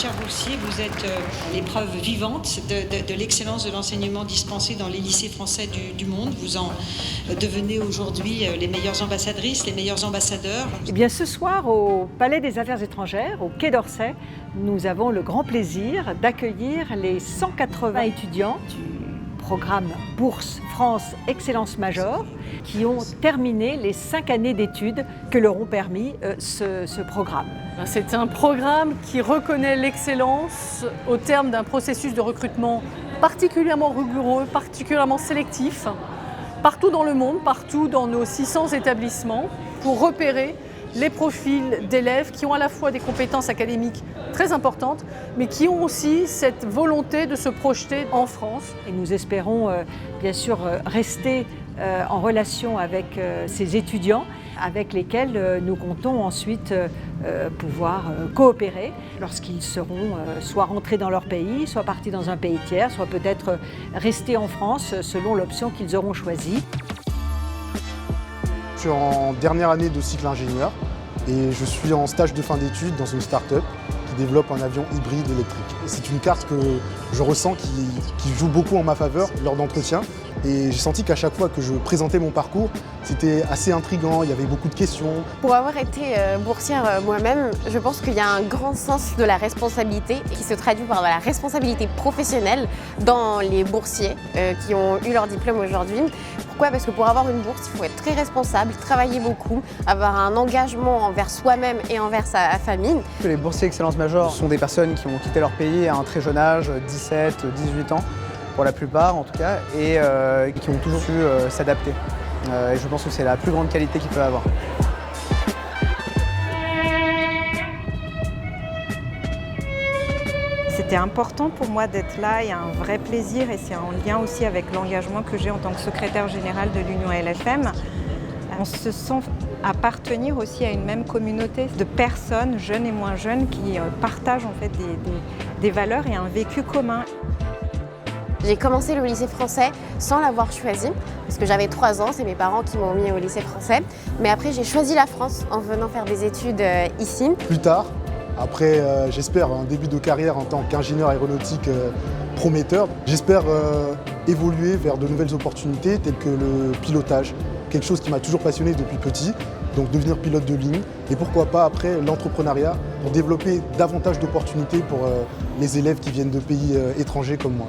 chers boursiers, vous êtes les preuves vivantes de l'excellence de l'enseignement dispensé dans les lycées français du monde. Vous en devenez aujourd'hui les meilleures ambassadrices, les meilleurs ambassadeurs. Eh bien, ce soir, au Palais des Affaires étrangères, au Quai d'Orsay, nous avons le grand plaisir d'accueillir les 180 étudiants du programme Bourse France Excellence Major qui ont terminé les 5 années d'études que leur ont permis ce programme. C'est un programme qui reconnaît l'excellence au terme d'un processus de recrutement particulièrement rigoureux, particulièrement sélectif, partout dans le monde, partout dans nos 600 établissements, pour repérer les profils d'élèves qui ont à la fois des compétences académiques très importantes, mais qui ont aussi cette volonté de se projeter en France. Et nous espérons bien sûr rester en relation avec ces étudiants avec lesquels nous comptons ensuite pouvoir coopérer lorsqu'ils seront soit rentrés dans leur pays, soit partis dans un pays tiers, soit peut-être restés en France selon l'option qu'ils auront choisie. Je suis en dernière année de cycle ingénieur et je suis en stage de fin d'études dans une start-up qui développe un avion hybride électrique. C'est une carte que je ressens qui joue beaucoup en ma faveur lors d'entretiens. Et j'ai senti qu'à chaque fois que je présentais mon parcours, c'était assez intriguant, il y avait beaucoup de questions. Pour avoir été boursière moi-même, je pense qu'il y a un grand sens de la responsabilité qui se traduit par la responsabilité professionnelle dans les boursiers qui ont eu leur diplôme aujourd'hui. Pourquoi ? Parce que pour avoir une bourse, il faut être très responsable, travailler beaucoup, avoir un engagement envers soi-même et envers sa famille. Les boursiers Excellence Major sont des personnes qui ont quitté leur pays à un très jeune âge, 17, 18 ans. Pour la plupart en tout cas, et qui ont toujours su s'adapter. Et je pense que c'est la plus grande qualité qu'ils peuvent avoir. C'était important pour moi d'être là, il y a un vrai plaisir et c'est en lien aussi avec l'engagement que j'ai en tant que secrétaire générale de l'Union LFM. On se sent appartenir aussi à une même communauté de personnes, jeunes et moins jeunes, qui partagent en fait des valeurs et un vécu commun. J'ai commencé le lycée français sans l'avoir choisi, parce que j'avais 3 ans, c'est mes parents qui m'ont mis au lycée français. Mais après, j'ai choisi la France en venant faire des études ici. Plus tard, après, j'espère un début de carrière en tant qu'ingénieur aéronautique prometteur, j'espère évoluer vers de nouvelles opportunités telles que le pilotage, quelque chose qui m'a toujours passionné depuis petit, donc devenir pilote de ligne, et pourquoi pas après l'entrepreneuriat pour développer davantage d'opportunités pour les élèves qui viennent de pays étrangers comme moi.